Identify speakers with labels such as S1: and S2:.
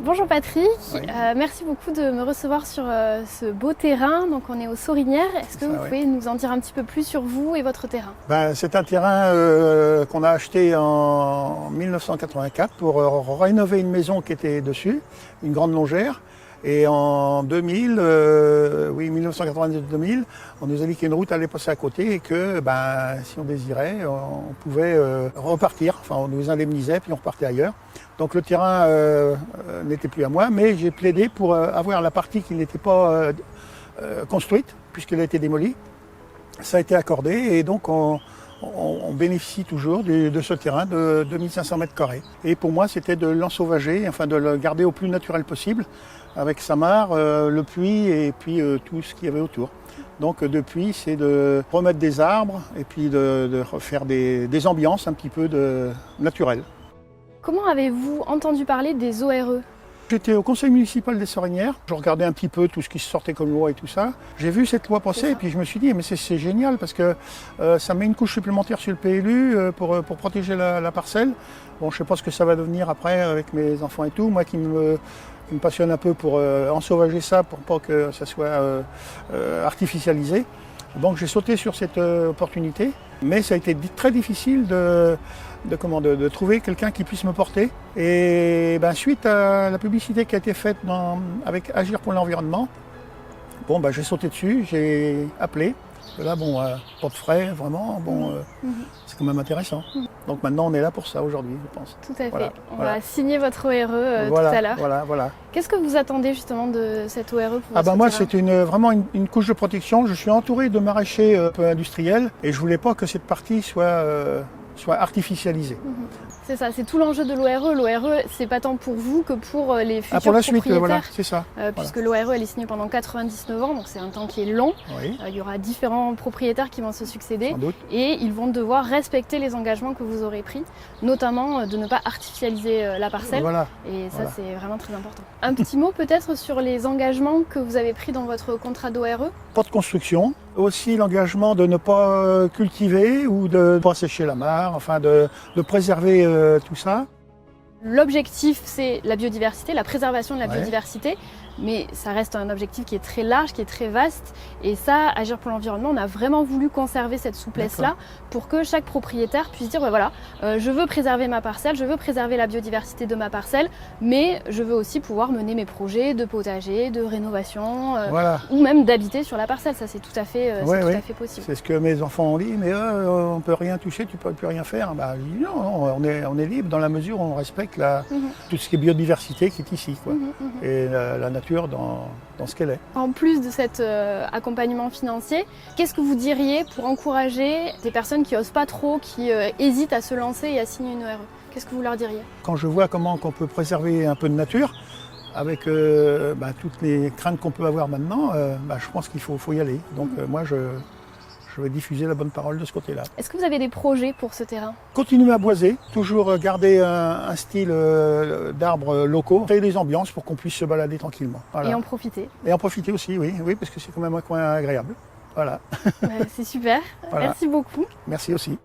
S1: Bonjour Patrick,
S2: Oui.
S1: Merci beaucoup de me recevoir sur ce beau terrain. Donc on est aux Sorinières. Est-ce que vous pouvez nous en dire un petit peu plus sur vous et votre terrain?
S2: C'est un terrain qu'on a acheté en 1984 pour rénover une maison qui était dessus, une grande longère. Et en 2000, 1992-2000, on nous a dit qu'une route allait passer à côté et que si on désirait, on pouvait repartir. Enfin, on nous indemnisait puis on repartait ailleurs. Donc le terrain n'était plus à moi, mais j'ai plaidé pour avoir la partie qui n'était pas construite, puisqu'elle a été démolie. Ça a été accordé et donc on bénéficie toujours de ce terrain de 2500 mètres carrés. Et pour moi, c'était de l'ensauvager, enfin de le garder au plus naturel possible, avec sa mare, le puits et puis tout ce qu'il y avait autour. Donc depuis, c'est de remettre des arbres et puis de refaire des ambiances un petit peu naturelles.
S1: Comment avez-vous entendu parler des ORE?
S2: J'étais au conseil municipal des Sorinières, je regardais un petit peu tout ce qui sortait comme loi et tout ça. J'ai vu cette loi passer et puis je me suis dit mais c'est génial parce que ça met une couche supplémentaire sur le PLU pour protéger la parcelle. Bon, je ne sais pas ce que ça va devenir après avec mes enfants et tout. Moi qui me passionne un peu pour ensauvager ça pour pas que ça soit artificialisé. Donc j'ai sauté sur cette opportunité, mais ça a été très difficile de trouver quelqu'un qui puisse me porter. Et suite à la publicité qui a été faite avec Agir pour l'environnement, j'ai sauté dessus, j'ai appelé. Et là, pas de frais, vraiment, c'est quand même intéressant. Donc maintenant, on est là pour ça aujourd'hui, je pense.
S1: Tout à fait. On va signer votre ORE tout à l'heure.
S2: Voilà.
S1: Qu'est-ce que vous attendez justement de cette ORE pour votre
S2: Moi,
S1: terrain?
S2: c'est vraiment une couche de protection. Je suis entouré de maraîchers un peu industriels et je voulais pas que cette partie soit artificialisée.
S1: C'est ça, c'est tout l'enjeu de l'ORE. L'ORE, c'est pas tant pour vous que pour les futurs
S2: pour la suite,
S1: propriétaires.
S2: voilà, c'est ça.
S1: Puisque l'ORE, elle est signée pendant 99 ans, donc c'est un temps qui est long.
S2: Oui.
S1: Il y aura différents propriétaires qui vont se succéder.
S2: Sans doute.
S1: Et ils vont devoir respecter les engagements que vous aurez pris, notamment de ne pas artificialiser la parcelle.
S2: Voilà.
S1: Et ça, c'est vraiment très important. Un petit mot peut-être sur les engagements que vous avez pris dans votre contrat d'ORE?
S2: Pas de construction. Aussi l'engagement de ne pas cultiver ou de ne pas sécher la mare, enfin de préserver tout ça.
S1: L'objectif, c'est la biodiversité, la préservation de la biodiversité, mais ça reste un objectif qui est très large, qui est très vaste. Et ça, Agir pour l'environnement, on a vraiment voulu conserver cette souplesse-là pour que chaque propriétaire puisse dire, je veux préserver ma parcelle, je veux préserver la biodiversité de ma parcelle, mais je veux aussi pouvoir mener mes projets de potager, de rénovation, ou même d'habiter sur la parcelle. Ça, c'est tout à fait, à fait possible.
S2: C'est ce que mes enfants ont dit, mais on ne peut rien toucher, tu ne peux plus rien faire. Je dis non, on est libre dans la mesure où on respecte tout ce qui est biodiversité qui est ici, et la nature dans ce qu'elle est.
S1: En plus de cet accompagnement financier, qu'est-ce que vous diriez pour encourager des personnes qui n'osent pas trop, qui hésitent à se lancer et à signer une ORE? Qu'est-ce que vous leur diriez?
S2: Quand je vois comment on peut préserver un peu de nature, avec toutes les craintes qu'on peut avoir maintenant, je pense qu'il faut y aller. Donc moi, je vais diffuser la bonne parole de ce côté-là.
S1: Est-ce que vous avez des projets pour ce terrain?
S2: Continuer à boiser, toujours garder un style d'arbres locaux, créer des ambiances pour qu'on puisse se balader tranquillement. Voilà.
S1: Et en profiter.
S2: Et en profiter aussi, oui, parce que c'est quand même un coin agréable. Voilà.
S1: C'est super. Merci beaucoup.
S2: Merci aussi.